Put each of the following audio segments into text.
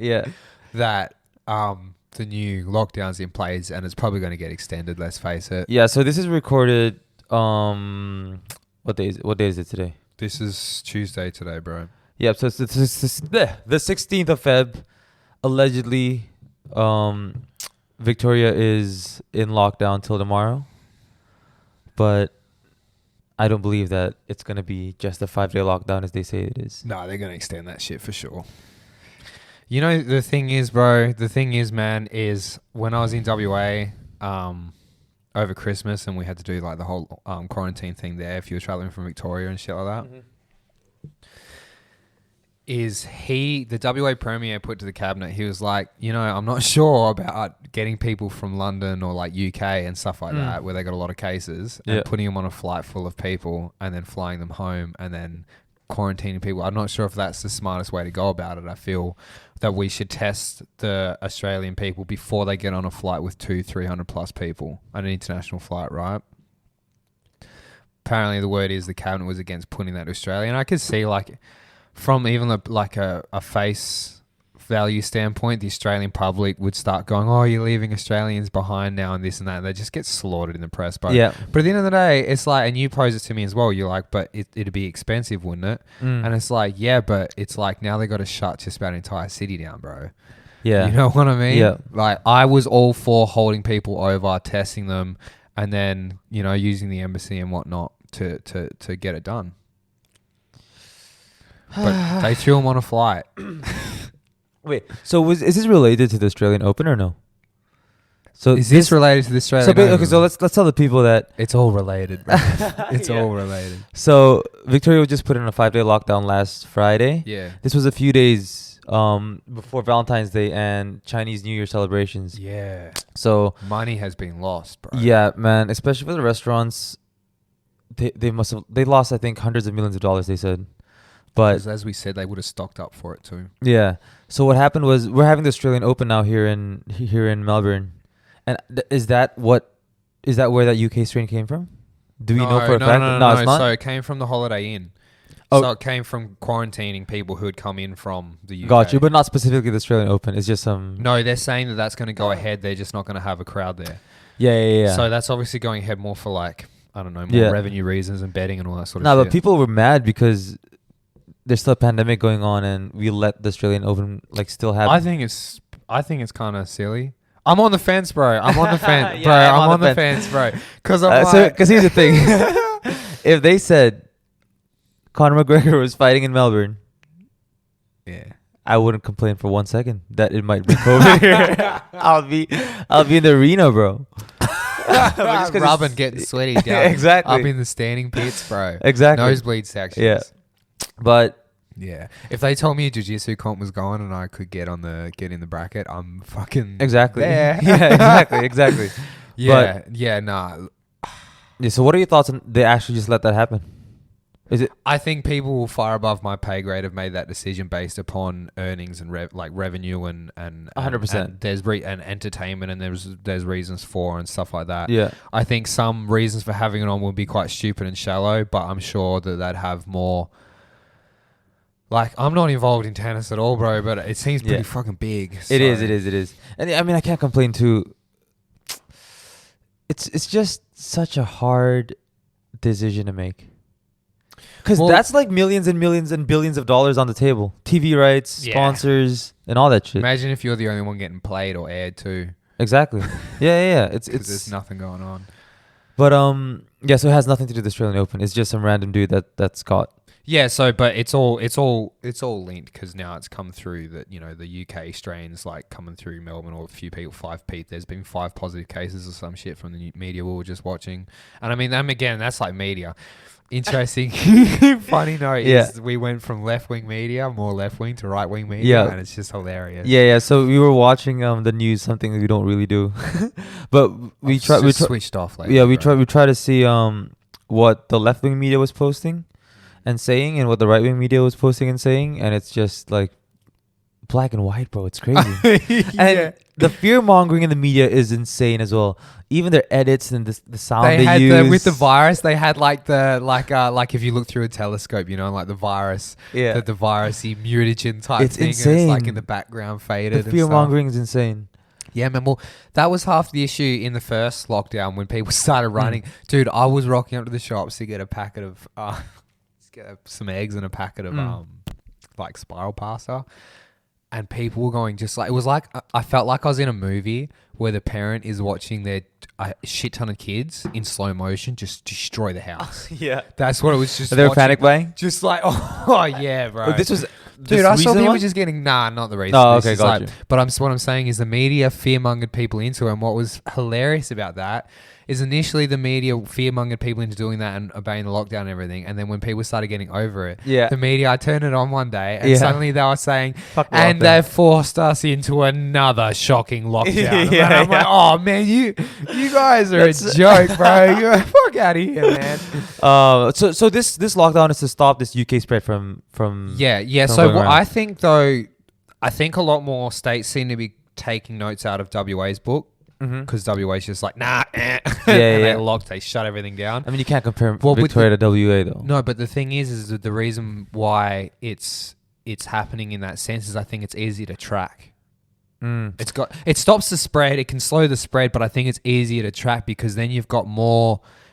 Yeah. that the new lockdown's in place and it's probably going to get extended, let's face it. Yeah, so this is recorded what day is it today? This is Tuesday today, bro. Yeah, so it's the 16th of Feb. Allegedly, Victoria is in lockdown till tomorrow. But I don't believe that it's going to be just a 5-day lockdown as they say it is. No, they're going to extend that shit for sure. You know, the thing is, bro, man, is when I was in WA over Christmas and we had to do like the whole quarantine thing there if you were traveling from Victoria and shit like that, is the WA Premier put to the cabinet, he was like, you know, I'm not sure about getting people from London or like UK and stuff like that where they got a lot of cases and putting them on a flight full of people and then flying them home and then quarantining people. I'm not sure if that's the smartest way to go about it. I feel that we should test the Australian people before they get on a flight with 300 plus people on an international flight, right? Apparently the word is the cabinet was against putting that to Australia. And I could see like from even a face value standpoint, the Australian public would start going, oh, you're leaving Australians behind now and this and that. And they just get slaughtered in the press. But at the end of the day, it's like, and you pose it to me as well, you're like, but it'd be expensive, wouldn't it? And it's like, yeah, but it's like now they got to shut just about an entire city down, bro. Yeah. You know what I mean? Yeah. Like I was all for holding people over, testing them, and then, you know, using the embassy and whatnot to get it done. But they threw them on a flight. Wait, so is this related to the Australian Open or no? So is this related to the Australian Open? Okay, so let's tell the people that it's all related. Bro. It's all related. So Victoria just put in a 5-day lockdown last Friday. Yeah. This was a few days before Valentine's Day and Chinese New Year celebrations. Yeah. So money has been lost, bro. Yeah, man, especially for the restaurants. They lost, I think, hundreds of millions of dollars, they said. But as we said, they would have stocked up for it too. Yeah. So what happened was we're having the Australian Open now here in Melbourne, and is that where that UK strain came from? Do we know for a fact? No, it's not. So it came from the Holiday Inn. Oh. So it came from quarantining people who had come in from the UK. Got you, but not specifically the Australian Open. It's just some. No, they're saying that that's going to go ahead. They're just not going to have a crowd there. Yeah. So that's obviously going ahead more for like, I don't know, more revenue reasons and betting and all that sort of shit. No, but people were mad because there's still a pandemic going on and we let the Australian Open like still happen. I think it's kind of silly. I'm on the fence, bro. I'm on the fence, Yeah, bro. I'm on the fence, bro. Because here's the thing. If they said Conor McGregor was fighting in Melbourne, I wouldn't complain for 1 second that it might be COVID here. I'll be in the arena, bro. Rubbing, getting sweaty down. Exactly. Up in the standing pits, bro. Exactly. Nosebleed sections. Yeah. But yeah, if they told me a jiu-jitsu comp was going and I could get in the bracket, I'm fucking exactly there. Yeah, exactly. Nah. Yeah. So what are your thoughts on they actually just let that happen? Is it? I think people far above my pay grade have made that decision based upon earnings and revenue and 100%. There's and entertainment and there's reasons for and stuff like that. Yeah. I think some reasons for having it on would be quite stupid and shallow, but I'm sure that they'd have more. Like, I'm not involved in tennis at all, bro, but it seems pretty fucking big. So. It is. And I mean, I can't complain too. It's just such a hard decision to make. Because that's like millions and millions and billions of dollars on the table. TV rights, sponsors, and all that shit. Imagine if you're the only one getting played or aired too. Exactly. Yeah. It's there's nothing going on. But so it has nothing to do with the Australian Open. It's just some random dude that's caught. Yeah, but it's all linked because now it's come through that, you know, the UK strains like coming through Melbourne or a few people, 5 Pete. There's been 5 positive cases or some shit from the media we were just watching. And I mean, that's like media. Interesting. Funny note is we went from left-wing media, more left-wing to right-wing media, and it's just hilarious. Yeah. So we were watching the news, something that we don't really do, but we switched off. Lately, we try to see what the left-wing media was posting and saying, and what the right-wing media was posting and saying, and it's just like black and white, bro. It's crazy. And the fear mongering in the media is insane as well. Even their edits and the sound they had use. with the virus, they had like if you look through a telescope, you know, like the virus, the virusy mutagen type it's thing. Insane. And it's like in the background faded. The fear mongering is insane. Yeah, man. Well, that was half the issue in the first lockdown when people started running. Dude, I was rocking up to the shops to get a packet of get some eggs and a packet of like spiral pasta. And people were going just like, it was like, I felt like I was in a movie where the parent is watching their shit ton of kids in slow motion just destroy the house. Yeah. That's what it was. Just they were panic buying? Just like, oh yeah, bro. This was... Dude, I saw people just getting... Nah, not the reason. Oh, okay, got you. But what I'm saying is the media fear-mongered people into it. And what was hilarious about that is initially the media fear-mongered people into doing that and obeying the lockdown and everything. And then when people started getting over it, the media, I turned it on one day and suddenly they were saying, and they've forced us into another shocking lockdown. And I'm like, oh, man, you guys are a joke, bro. Fuck out of here, man. So this lockdown is to stop this UK spread from So I think, though, a lot more states seem to be taking notes out of WA's book. Because WA's just like, nah, they shut everything down. I mean, you can't compare Victoria to WA though. No, but the thing is that the reason why it's happening in that sense is I think it's easy to track. It stops the spread, it can slow the spread, but I think it's easier to track because then you've got a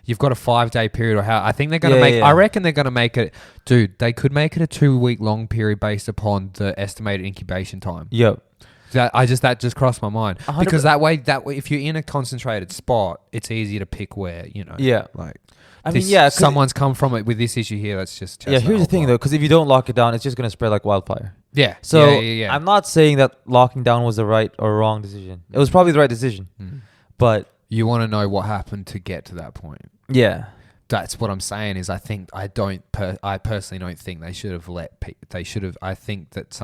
5-day period or how I think they're going to make. I reckon they're going to make it, dude. They could make it a 2-week long period based upon the estimated incubation time. Yep. That just crossed my mind 100%. because that way if you're in a concentrated spot, it's easier to pick where someone's come from it with this issue here. Let's just here's the thing though, because if you don't lock it down, it's just gonna spread like wildfire. Yeah. So I'm not saying that locking down was the right or wrong decision. It was probably the right decision, but you want to know what happened to get to that point. Yeah. That's what I'm saying is I personally don't think they should have I think that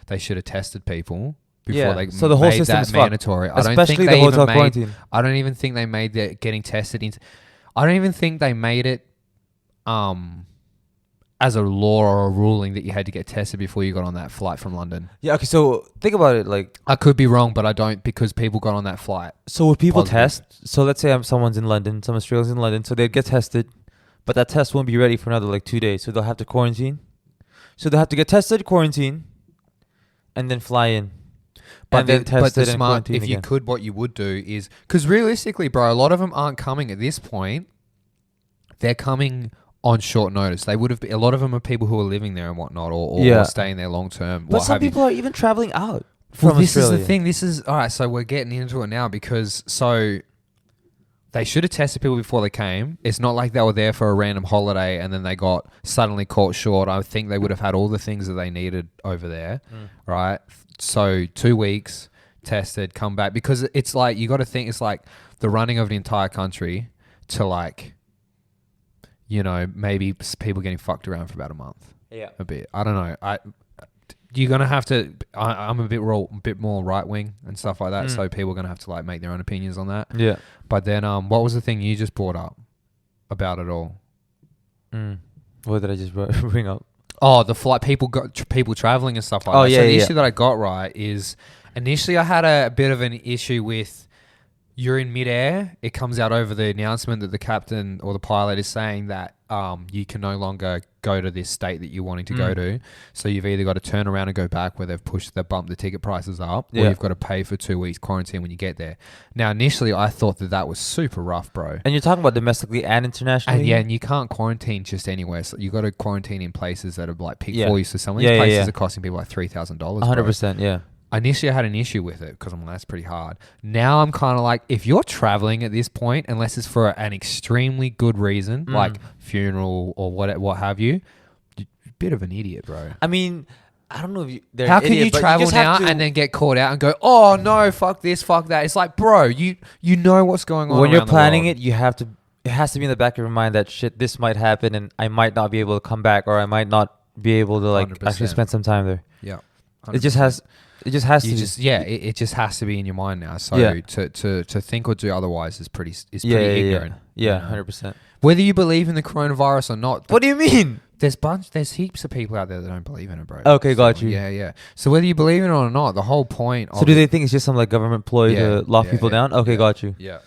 they should have tested people before they so the whole made system that is mandatory. Fucked. Especially the hotel quarantine. I don't even think they made that getting tested into. I don't even think they made it as a law or a ruling that you had to get tested before you got on that flight from London. Yeah, okay, so think about it like... I could be wrong, but I don't because people got on that flight. So would people test? So let's say someone's in London, some Australians in London, so they'd get tested, but that test won't be ready for another 2 days, so they'll have to quarantine. So they'll have to get tested, quarantine, and then fly in. But if you could, what you would do is... Because realistically, bro, a lot of them aren't coming at this point. They're coming on short notice. They would have been... A lot of them are people who are living there and whatnot or staying there long term. But some people are even traveling out from this Australia. Is the thing. All right, so we're getting into it now because... They should have tested people before they came. It's not like they were there for a random holiday and then they got suddenly caught short. I think they would have had all the things that they needed over there, right? So 2 weeks, tested, come back. Because it's like, you got to think it's like the running of the entire country to maybe people getting fucked around for about a month. Yeah. A bit. I don't know. You're going to have to... I'm a bit more right-wing and stuff like that, so people are going to have to make their own opinions on that. Yeah. But then what was the thing you just brought up about it all? What did I just bring up? Oh, the flight, people traveling and stuff like that. So the issue that I got right is initially I had a bit of an issue with you're in midair. It comes out over the announcement that the captain or the pilot is saying that you can no longer go to this state that you're wanting to go to. So you've either got to turn around and go back where they've bumped the ticket prices up, or you've got to pay for 2 weeks quarantine when you get there. Now, initially, I thought that was super rough, bro. And you're talking about domestically and internationally? And you can't quarantine just anywhere. So you got to quarantine in places that are peak for you. So some of these places are costing people $3,000. 100%, yeah. Initially, I had an issue with it because I'm like, that's pretty hard. Now I'm kind of like, if you're traveling at this point, unless it's for an extremely good reason, like funeral or what have you, you're a bit of an idiot, bro. I mean, I don't know if you... How can you travel now and then get caught out and go, oh no, fuck this, fuck that? It's like, bro, you know what's going on. When you're planning it, you have to... It has to be in the back of your mind that shit, this might happen and I might not be able to come back, or I might not be able to 100%. Actually spend some time there. Yeah. 100%. It just has to be. It just has to be in your mind now. So to think or do otherwise is pretty ignorant. Yeah, 100%. Whether you believe in the coronavirus or not. What do you mean? There's heaps of people out there that don't believe in it, bro. Okay, got you. Yeah. So whether you believe in it or not, the whole point. So do they think it's just some like government ploy to lock people down? Okay, got you. Yeah.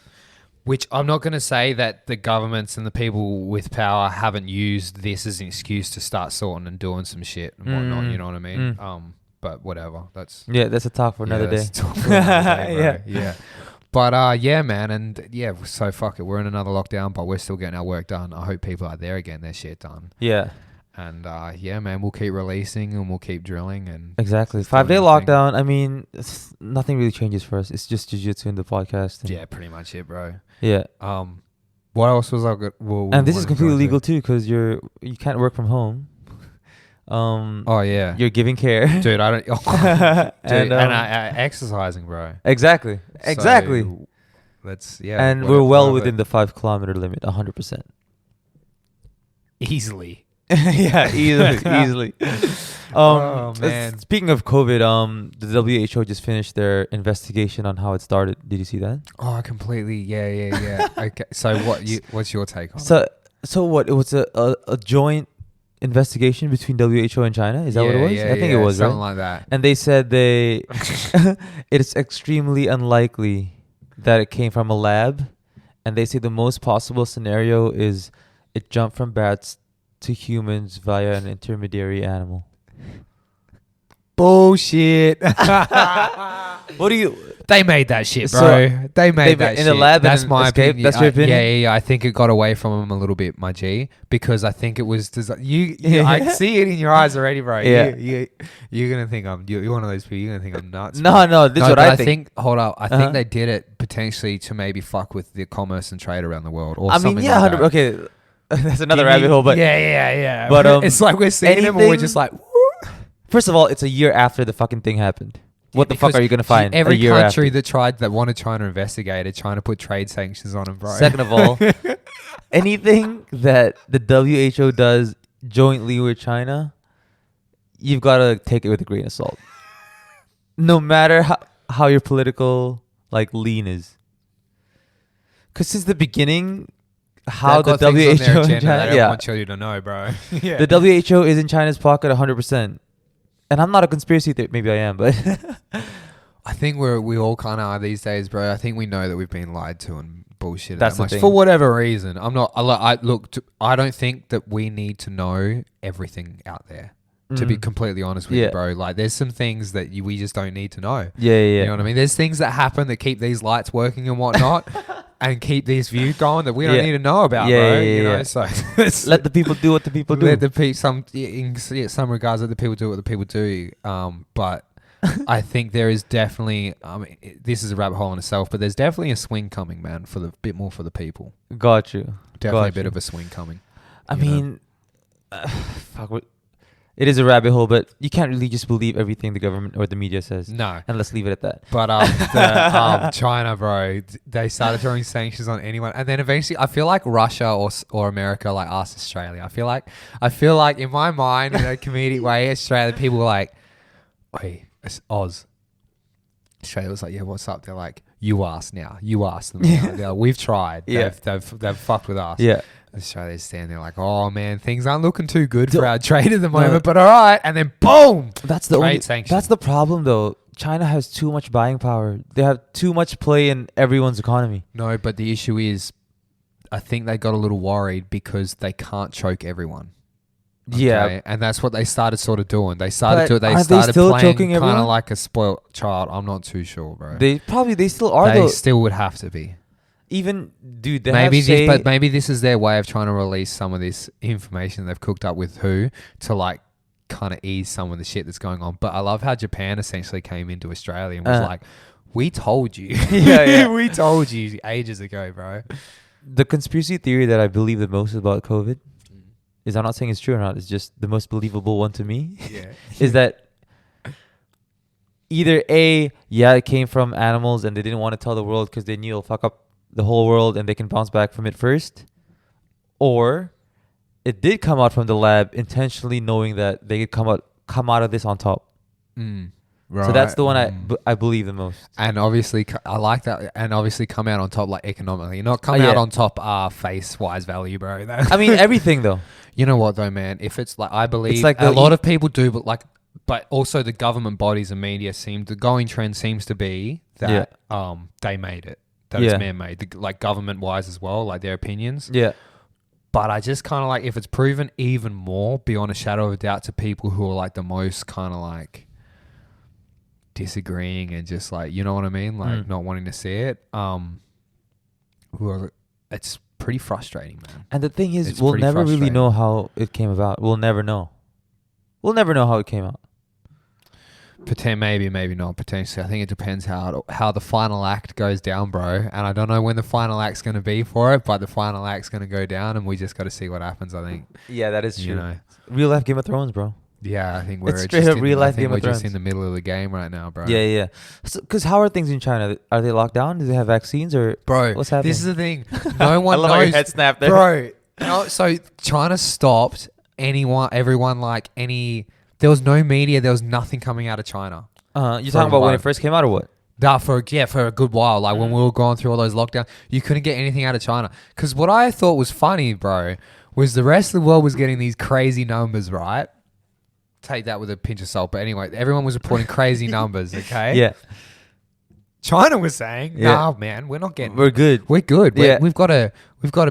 Which I'm not going to say that the governments and the people with power haven't used this as an excuse to start sorting and doing some shit and whatnot. You know what I mean? But whatever. That's a talk for another day. That's a talk for another day, bro. Yeah. But yeah, man, and yeah, so fuck it. We're in another lockdown, but we're still getting our work done. I hope people out there are getting their shit done. Yeah. And yeah, man, we'll keep releasing and we'll keep drilling and exactly 5-day lockdown. I mean, nothing really changes for us. It's just jiu-jitsu in the podcast. Yeah, pretty much it, bro. Yeah. What else was I good? And this is completely legal too, because you can't work from home. Oh yeah, you're giving care, dude. I don't. Oh, dude, and exercising, bro. Exactly. So let's And we're well within the 5-kilometer limit, 100%. Easily. Yeah, easily. Oh man. Speaking of COVID, the WHO just finished their investigation on how it started. Did you see that? Oh, completely. Yeah. Okay. So what's your take on it? So what? It was a joint investigation between WHO and China. Is that what it was? I think it was something right? like that. And they said it's extremely unlikely that it came from a lab, and they say the most possible scenario is it jumped from bats to humans via an intermediary animal. Bullshit. What do you? They made that shit, bro. They made that in shit. the lab. That's my opinion. That's your opinion. Yeah. I think it got away from them a little bit, my G, because I think it was I see it in your eyes already, bro. Yeah. You're gonna think you're one of those people. You're gonna think I'm nuts. No. This is what I think. Hold up. I think they did it potentially to maybe fuck with the commerce and trade around the world, or something. Yeah, like that. Okay. That's another rabbit hole, but yeah. But it's like we're seeing them and we're just like. First of all, it's a year after the fucking thing happened. What the fuck are you gonna find? Every a year country after? that wanted China investigated, trying to put trade sanctions on them, bro. Second of all, anything that the WHO does jointly with China, you've got to take it with a grain of salt. No matter how your political lean is, because since the beginning. How the WHO and China, I don't want you to know, bro. Yeah. The WHO is in China's pocket 100%. And I'm not a conspiracy theorist. Maybe I am, but I think we all kind of are these days, bro. I think we know that we've been lied to and bullshit. That's that much for whatever reason. I don't think that we need to know everything out there. To be completely honest with you, bro. Like, there's some things that we just don't need to know. Yeah. You know what I mean? There's things that happen that keep these lights working and whatnot. And keep these views going that we don't need to know about, bro. You know, so let the people do what the people do. Let the people, in some regards, let the people do what the people do. But I think there is definitely, this is a rabbit hole in itself, but there's definitely a swing coming, man, for the bit more for the people. Got you. Definitely a bit of a swing coming. I mean, fuck. It is a rabbit hole, but you can't really just believe everything the government or the media says. No. And let's leave it at that. But China, bro, they started throwing sanctions on anyone. And then eventually, I feel like Russia or America asked Australia. I feel like in my mind, in a comedic way, Australia, people were like, hey, it's Oz. Australia was like, yeah, what's up? They're like, you ask now. You ask them now. They're like, we've tried. Yeah. They've fucked with us. Yeah. Australia's standing there like, oh man, things aren't looking too good for our trade at the moment, but all right. And then boom, that's the problem though. China has too much buying power. They have too much play in everyone's economy. No, but the issue is, I think they got a little worried because they can't choke everyone. Okay? Yeah, and that's what they started sort of doing. They started playing kind of like a spoilt child. I'm not too sure, bro. They still are. They still would have to be. Even dude, but maybe this is their way of trying to release some of this information they've cooked up with to kind of ease some of the shit that's going on. But I love how Japan essentially came into Australia and was like, "We told you, we told you ages ago, bro." The conspiracy theory that I believe the most about COVID is, I'm not saying it's true or not. It's just the most believable one to me. Yeah, is that either it came from animals and they didn't want to tell the world because they knew it'll fuck up the whole world and they can bounce back from it first, or it did come out from the lab intentionally knowing that they could come out of this on top. Right. So that's the one I believe the most. And obviously, I like that. And obviously, come out on top like economically, not come out on top face wise value, bro. I mean everything though. You know what though, man? If it's like I believe It's like a lot of people do, but also the government bodies and media the going trend seems to be that they made it, that it's man made, like government wise as well, like their opinions. Yeah. But I just kind of like if it's proven even more beyond a shadow of a doubt to people who are like the most kind of like disagreeing and just like, you know what I mean? Like not wanting to see it. It's pretty frustrating, man. And the thing is, we'll never really know how it came about. We'll never know. We'll never know how it came out. Maybe not. Potentially, I think it depends how the final act goes down, bro. And I don't know when the final act's going to be for it, but the final act's going to go down, and we just got to see what happens. I think. Yeah, that is true. You know, real life Game of Thrones, bro. Yeah, I think it's straight up real life Game of Thrones. We're just in the middle of the game right now, bro. Yeah. Because how are things in China? Are they locked down? Do they have vaccines or bro? What's happening? This is the thing. No one knows. I love how your head snapped there, bro. No, so China stopped everyone like any. There was no media. There was nothing coming out of China. You're talking about when it first came out or what? For a good while. Like when we were going through all those lockdowns, you couldn't get anything out of China. Because what I thought was funny, bro, was the rest of the world was getting these crazy numbers, right? Take that with a pinch of salt. But anyway, everyone was reporting crazy numbers, okay? Yeah. China was saying, nah, man, we're not getting... We're good. We're good. Yeah. We've got a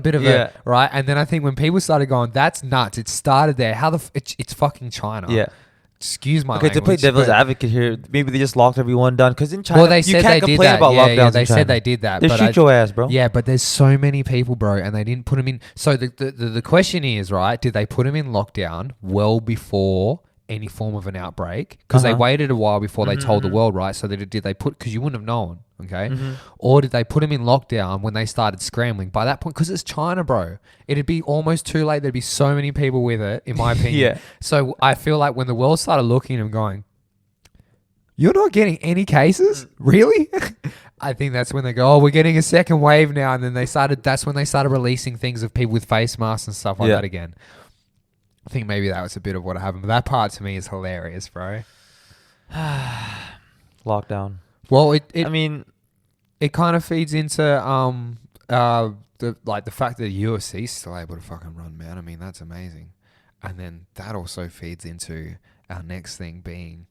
bit of a... Right? And then I think when people started going, that's nuts. It started there. It's fucking China. Yeah. Excuse my language. To play devil's advocate here, maybe they just locked everyone down. Because in China, well, they said you can't they complain did that. about lockdowns Yeah, they in China. said they did that. They shoot your ass, bro. Yeah, but there's so many people, bro, and they didn't put them in. So the question is, right, did they put them in lockdown well before any form of an outbreak? Because they waited a while before they told the world, right? So did they put... Because you wouldn't have known, okay? Or did they put them in lockdown when they started scrambling? By that point, because it's China, bro, it'd be almost too late. There'd be so many people with it, in my opinion. Yeah. So I feel like when the world started looking and going, you're not getting any cases? Really? I think that's when they go, we're getting a second wave now. And then that's when they started releasing things of people with face masks and stuff like that again. I think maybe that was a bit of what happened. But that part to me is hilarious, bro. Lockdown. Well, it kind of feeds into the fact that the UFC is still able to fucking run, man. I mean, that's amazing. And then that also feeds into our next thing being...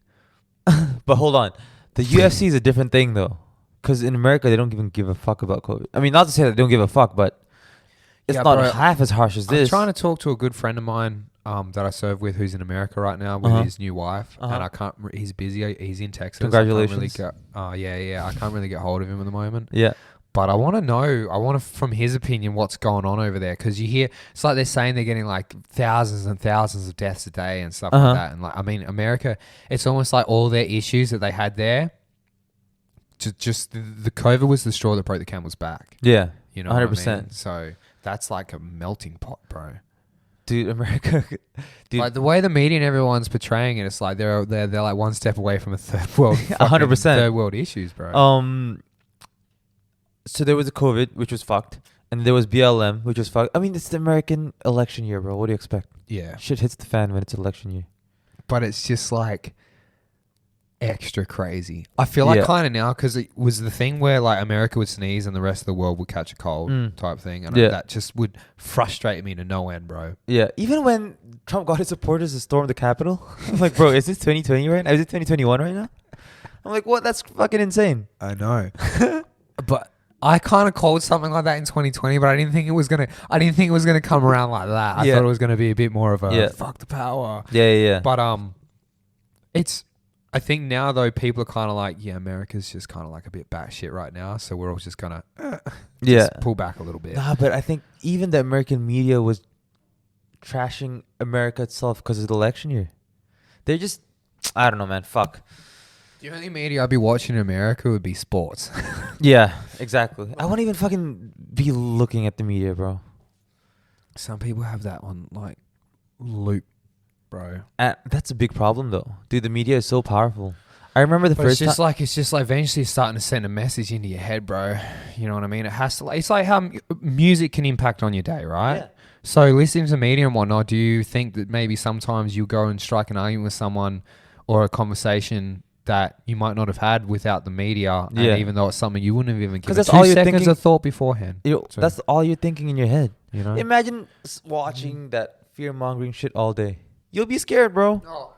But hold on. The UFC is a different thing, though. Because in America, they don't even give a fuck about COVID. I mean, not to say that they don't give a fuck, but it's not half as harsh as this. I'm trying to talk to a good friend of mine that I serve with who's in America right now with his new wife. And he's busy. He's in Texas. Congratulations. I can't really get hold of him at the moment. Yeah. But I want to know, from his opinion, what's going on over there. Because you hear, it's like they're saying they're getting like thousands and thousands of deaths a day and stuff like that. And like, I mean, America, it's almost like all their issues that they had there, just the COVID was the straw that broke the camel's back. Yeah. You know 100%. what I mean? So that's like a melting pot, bro. Dude, America, like the way the media and everyone's portraying it, it's like they're like one step away from a third world, 100%, third world issues, bro. So there was a COVID, which was fucked, and there was BLM, which was fucked. I mean, it's the American election year, bro. What do you expect? Yeah, shit hits the fan when it's election year. But it's just like extra crazy. I feel like kind of now because it was the thing where like America would sneeze and the rest of the world would catch a cold type thing, and that just would frustrate me to no end, bro. Yeah, even when Trump got his supporters to storm the Capitol, I'm like, bro, is this 2020 right now? Is it 2021 right now? I'm like, what? That's fucking insane. I know, but I kind of called something like that in 2020, but I didn't think it was gonna come around like that. I thought it was gonna be a bit more of a fuck the power. Yeah. But I think now though people are kind of like, America's just kind of like a bit batshit right now, so we're all just gonna pull back a little bit. Nah, but I think even the American media was trashing America itself because of the election year. They're just, I don't know, man. Fuck. The only media I'd be watching in America would be sports. Yeah, exactly. I won't even fucking be looking at the media, bro. Some people have that on like loop, bro. That's a big problem, though. Dude, the media is so powerful. I remember the first time. It's just like eventually starting to send a message into your head, bro. You know what I mean? It has to. It's like how music can impact on your day, right? Yeah. So listening to media and whatnot, do you think that maybe sometimes you go and strike an argument with someone or a conversation that you might not have had without the media, and even though it's something you wouldn't have even given that's 2 all you're seconds thinking, of thought beforehand. That's all you're thinking in your head. You know, imagine watching that fear-mongering shit all day. You'll be scared, bro. Oh.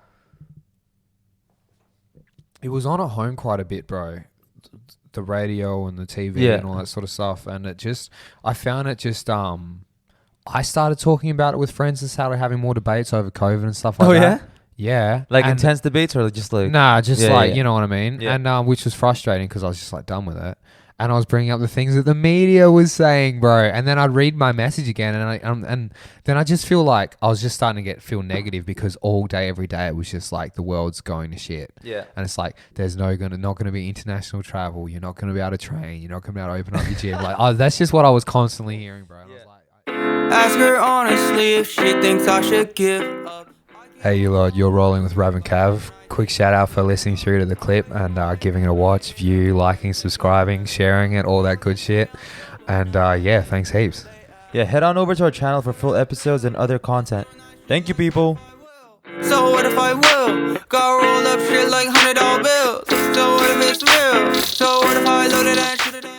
It was on at home quite a bit, bro. The radio and the TV and all that sort of stuff, and I found it just I started talking about it with friends and started having more debates over COVID and stuff like that. Yeah. Like intense debates or just like... Nah, just you know what I mean? Yeah. And which was frustrating because I was just like done with it. And I was bringing up the things that the media was saying, bro. And then I'd read my message again, and then I just feel like I was just starting to feel negative because all day, every day, it was just like the world's going to shit. Yeah. And it's like there's not going to be international travel. You're not going to be able to train. You're not going to be able to open up your gym. Like, that's just what I was constantly hearing, bro. And I was like, ask her honestly if she thinks I should give up. Hey, you're rolling with Rav and Cav. Quick shout out for listening through to the clip and giving it a watch, view, liking, subscribing, sharing it, all that good shit. And thanks heaps. Yeah, head on over to our channel for full episodes and other content. Thank you, people. So what if I will? Got rolled up shit like $100 bills. So what if it's real? So what if I loaded and shoot it?